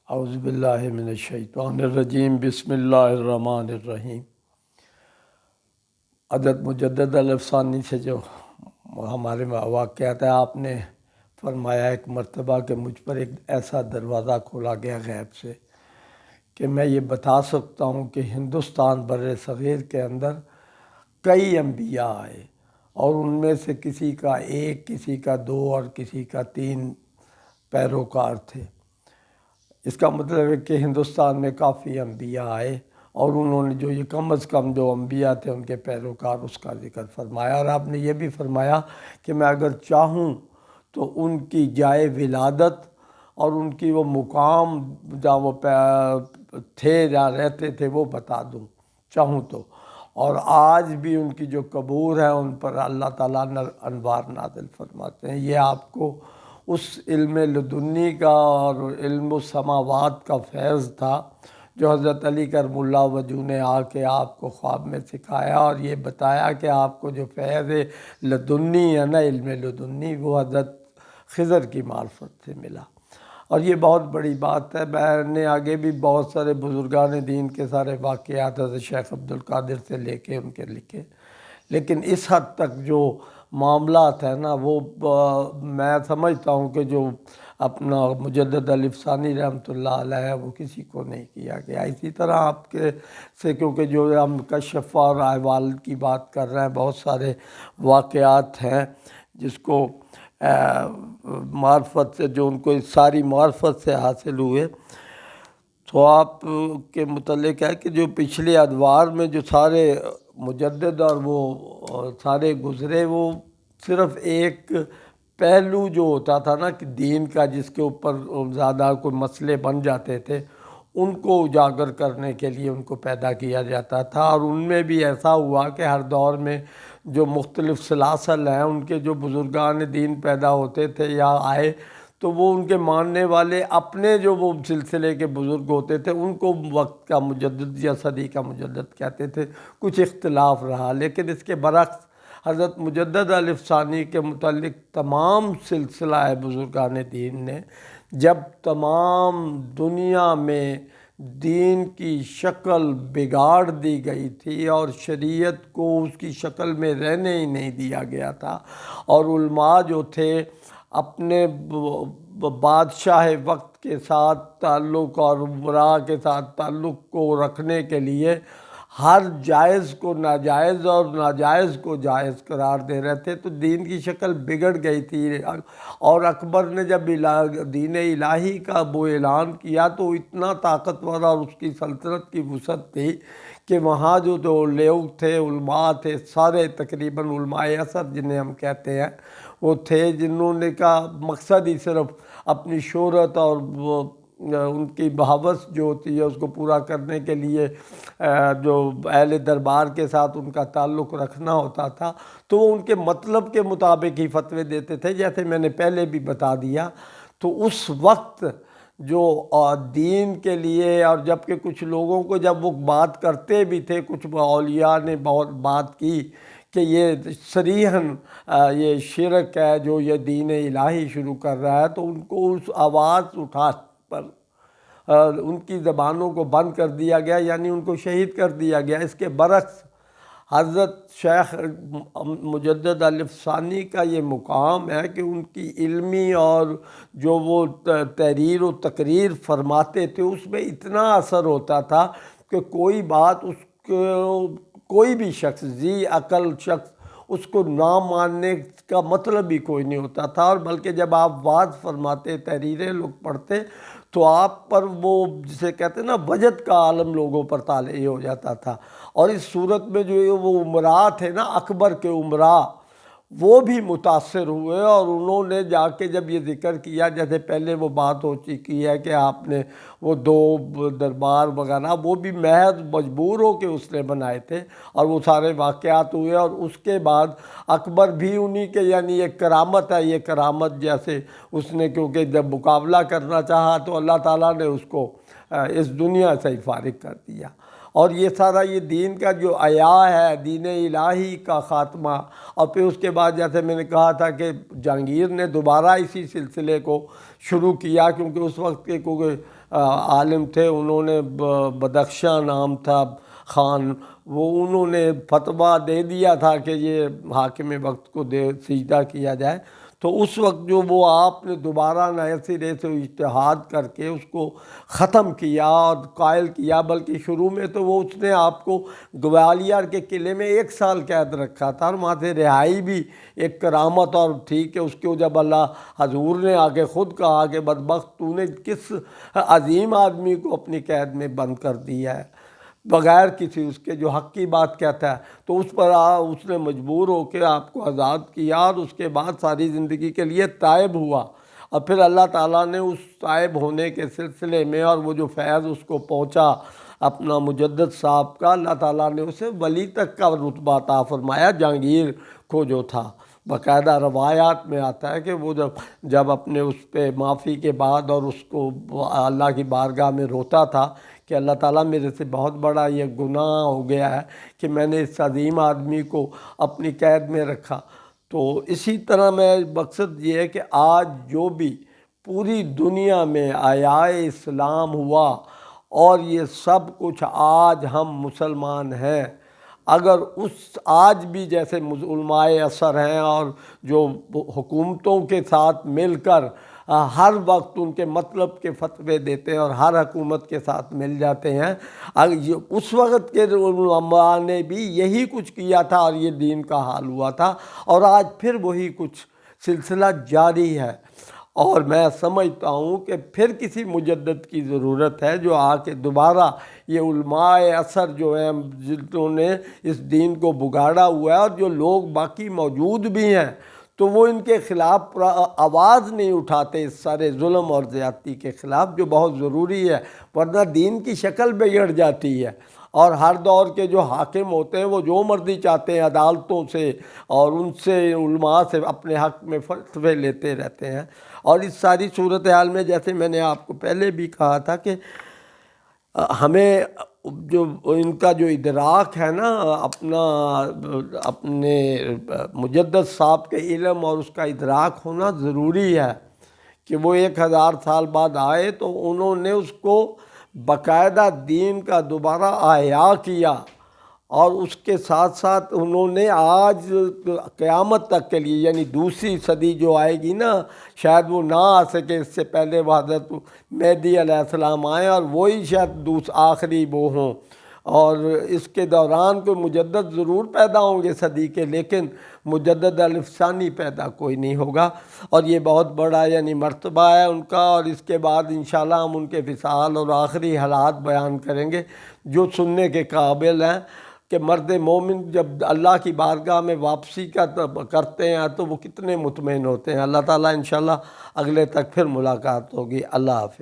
اعوذ باللہ من الشیطان الرجیم، بسم اللہ الرحمن الرحیم۔ حضرت مجدد الافسانی سے جو ہمارے واقعات ہے، آپ نے فرمایا ایک مرتبہ کہ مجھ پر ایک ایسا دروازہ کھولا گیا غیب سے کہ میں یہ بتا سکتا ہوں کہ ہندوستان بر صغیر کے اندر کئی انبیاء آئے اور ان میں سے کسی کا ایک، کسی کا دو اور کسی کا تین پیروکار تھے۔ اس کا مطلب ہے کہ ہندوستان میں کافی انبیاء آئے اور انہوں نے جو یہ کم از کم جو انبیاء تھے ان کے پیروکار، اس کا ذکر فرمایا۔ اور آپ نے یہ بھی فرمایا کہ میں اگر چاہوں تو ان کی جائے ولادت اور ان کی وہ مقام جہاں وہ تھے، جہاں رہتے تھے، وہ بتا دوں چاہوں تو۔ اور آج بھی ان کی جو قبور ہے ان پر اللہ تعالیٰ انوار نازل فرماتے ہیں۔ یہ آپ کو اس علم لدنی کا اور علم السماوات کا فیض تھا جو حضرت علی کرم اللہ وجہ نے آ کے آپ کو خواب میں سکھایا اور یہ بتایا کہ آپ کو جو فیض لدنی ہے نا، علم لدنی، وہ حضرت خضر کی معرفت سے ملا۔ اور یہ بہت بڑی بات ہے۔ میں نے آگے بھی بہت سارے بزرگان دین کے سارے واقعات حضرت شیخ عبدالقادر سے لے کے ان کے لکھے، لیکن اس حد تک جو معاملات ہیں نا، وہ میں سمجھتا ہوں کہ جو اپنا مجدد الافسانی رحمۃ اللہ علیہ ہے وہ کسی کو نہیں کیا گیا۔ اسی طرح آپ کے سے، کیونکہ جو ہم کشف اور احوال کی بات کر رہے ہیں، بہت سارے واقعات ہیں جس کو معرفت سے، جو ان کو ساری معرفت سے حاصل ہوئے۔ تو آپ کے متعلق ہے کہ جو پچھلے ادوار میں جو سارے مجدد اور وہ سارے گزرے، وہ صرف ایک پہلو جو ہوتا تھا نا کہ دین کا، جس کے اوپر زیادہ کوئی مسئلے بن جاتے تھے، ان کو اجاگر کرنے کے لیے ان کو پیدا کیا جاتا تھا۔ اور ان میں بھی ایسا ہوا کہ ہر دور میں جو مختلف سلاسل ہیں، ان کے جو بزرگان دین پیدا ہوتے تھے یا آئے، تو وہ ان کے ماننے والے اپنے جو وہ سلسلے کے بزرگ ہوتے تھے ان کو وقت کا مجدد یا صدی کا مجدد کہتے تھے۔ کچھ اختلاف رہا، لیکن اس کے برعکس حضرت مجدد الافسانی کے متعلق تمام سلسلہ بزرگان دین نے، جب تمام دنیا میں دین کی شکل بگاڑ دی گئی تھی اور شریعت کو اس کی شکل میں رہنے ہی نہیں دیا گیا تھا، اور علماء جو تھے اپنے بادشاہ وقت کے ساتھ تعلق اور امراء کے ساتھ تعلق کو رکھنے کے لیے ہر جائز کو ناجائز اور ناجائز کو جائز قرار دے رہے تھے، تو دین کی شکل بگڑ گئی تھی۔ اور اکبر نے جب دین الہی کا وہ اعلان کیا تو اتنا طاقتور اور اس کی سلطنت کی وسعت تھی کہ وہاں جو لوگ تھے، علماء تھے، سارے تقریباً علماء اثر جنہیں ہم کہتے ہیں، وہ تھے جنہوں نے کا مقصد ہی صرف اپنی شہرت اور ان کی بہاوس جو ہوتی ہے اس کو پورا کرنے کے لیے جو اہل دربار کے ساتھ ان کا تعلق رکھنا ہوتا تھا، تو وہ ان کے مطلب کے مطابق ہی فتوے دیتے تھے، جیسے میں نے پہلے بھی بتا دیا۔ تو اس وقت جو دین کے لیے، اور جبکہ کچھ لوگوں کو جب وہ بات کرتے بھی تھے، کچھ اولیاء نے بہت بات کی کہ یہ صریحاً یہ شرک ہے جو یہ دین الہی شروع کر رہا ہے، تو ان کو اس آواز اٹھا پر ان کی زبانوں کو بند کر دیا گیا، یعنی ان کو شہید کر دیا گیا۔ اس کے برعکس حضرت شیخ مجدد الافسانی کا یہ مقام ہے کہ ان کی علمی اور جو وہ تحریر و تقریر فرماتے تھے، اس میں اتنا اثر ہوتا تھا کہ کوئی بات اس کو کوئی بھی شخص، ذی عقل شخص، اس کو نہ ماننے کا مطلب ہی کوئی نہیں ہوتا تھا۔ اور بلکہ جب آپ وعظ فرماتے، تحریریں لوگ پڑھتے، تو آپ پر وہ جسے کہتے ہیں نا وجد کا عالم لوگوں پر طالع ہو جاتا تھا۔ اور اس صورت میں جو وہ امراء تھے نا، اکبر کے امراء، وہ بھی متاثر ہوئے، اور انہوں نے جا کے جب یہ ذکر کیا، جیسے پہلے وہ بات ہو چکی ہے کہ آپ نے وہ دو دربار وغیرہ وہ بھی محض مجبور ہو کے اس نے بنائے تھے، اور وہ سارے واقعات ہوئے۔ اور اس کے بعد اکبر بھی انہی کے، یعنی یہ کرامت ہے، یہ کرامت جیسے اس نے، کیونکہ جب مقابلہ کرنا چاہا تو اللہ تعالیٰ نے اس کو اس دنیا سے ہی فارغ کر دیا۔ اور یہ سارا یہ دین کا جو عیاء ہے، دین الہی کا خاتمہ، اور پھر اس کے بعد جیسے میں نے کہا تھا کہ جہانگیر نے دوبارہ اسی سلسلے کو شروع کیا، کیونکہ اس وقت کے کیونکہ عالم تھے، انہوں نے بدخشاں نام تھا خان، وہ انہوں نے فتویٰ دے دیا تھا کہ یہ حاکم وقت کو سجدہ کیا جائے، تو اس وقت جو وہ آپ نے دوبارہ نئے سرے سے اجتہاد کر کے اس کو ختم کیا اور قائل کیا، بلکہ شروع میں تو وہ اس نے آپ کو گوالیار کے قلعے میں 1 سال قید رکھا تھا، اور وہاں سے رہائی بھی ایک کرامت اور ٹھیک ہے۔ اس کو جب اللہ حضور نے آگے خود کہا کہ بدبخت تو نے کس عظیم آدمی کو اپنی قید میں بند کر دیا ہے بغیر کسی اس کے جو حق کی بات کہتا ہے، تو اس پر اس نے مجبور ہو کے آپ کو آزاد کیا، اور اس کے بعد ساری زندگی کے لیے تائب ہوا، اور پھر اللہ تعالیٰ نے اس تائب ہونے کے سلسلے میں اور وہ جو فیض اس کو پہنچا اپنا مجدد صاحب کا، اللہ تعالیٰ نے اسے ولی تک کا رتبہ عطا فرمایا، جہانگیر کو جو تھا۔ باقاعدہ روایات میں آتا ہے کہ وہ جب اپنے اس پہ معافی کے بعد اور اس کو اللہ کی بارگاہ میں روتا تھا کہ اللہ تعالیٰ میرے سے بہت بڑا یہ گناہ ہو گیا ہے کہ میں نے اس عظیم آدمی کو اپنی قید میں رکھا۔ تو اسی طرح میں مقصد یہ ہے کہ آج جو بھی پوری دنیا میں آیائے اسلام ہوا اور یہ سب کچھ آج ہم مسلمان ہیں، اگر اس آج بھی جیسے علماء اثر ہیں اور جو حکومتوں کے ساتھ مل کر ہر وقت ان کے مطلب کے فتوے دیتے ہیں اور ہر حکومت کے ساتھ مل جاتے ہیں، اس وقت کے علماء نے بھی یہی کچھ کیا تھا اور یہ دین کا حال ہوا تھا، اور آج پھر وہی کچھ سلسلہ جاری ہے۔ اور میں سمجھتا ہوں کہ پھر کسی مجدد کی ضرورت ہے جو آ کے دوبارہ یہ علماء اثر جو ہیں جنہوں نے اس دین کو بگاڑا ہوا ہے، اور جو لوگ باقی موجود بھی ہیں تو وہ ان کے خلاف آواز نہیں اٹھاتے، اس سارے ظلم اور زیادتی کے خلاف، جو بہت ضروری ہے، ورنہ دین کی شکل بگڑ جاتی ہے۔ اور ہر دور کے جو حاکم ہوتے ہیں وہ جو مرضی چاہتے ہیں عدالتوں سے اور ان سے علماء سے اپنے حق میں فتوے لیتے رہتے ہیں۔ اور اس ساری صورتحال میں جیسے میں نے آپ کو پہلے بھی کہا تھا کہ ہمیں جو ان کا جو ادراک ہے نا اپنے مجدد صاحب کے علم اور اس کا ادراک ہونا ضروری ہے کہ وہ 1000 سال بعد آئے تو انہوں نے اس کو باقاعدہ دین کا دوبارہ احیا کیا، اور اس کے ساتھ ساتھ انہوں نے آج قیامت تک کے لیے، یعنی دوسری صدی جو آئے گی نا، شاید وہ نہ آ سکے، اس سے پہلے وہ حضرت مہدی علیہ السلام آئیں اور وہی شاید آخری وہ ہوں، اور اس کے دوران کوئی مجدد ضرور پیدا ہوں گے صدی کے، لیکن مجدد الف ثانی پیدا کوئی نہیں ہوگا، اور یہ بہت بڑا یعنی مرتبہ ہے ان کا۔ اور اس کے بعد انشاءاللہ ہم ان کے وصال اور آخری حالات بیان کریں گے جو سننے کے قابل ہیں، کہ مرد مومن جب اللہ کی بارگاہ میں واپسی کا کرتے ہیں تو وہ کتنے مطمئن ہوتے ہیں۔ اللہ تعالیٰ انشاءاللہ اگلے تک پھر ملاقات ہوگی۔ اللہ حافظ۔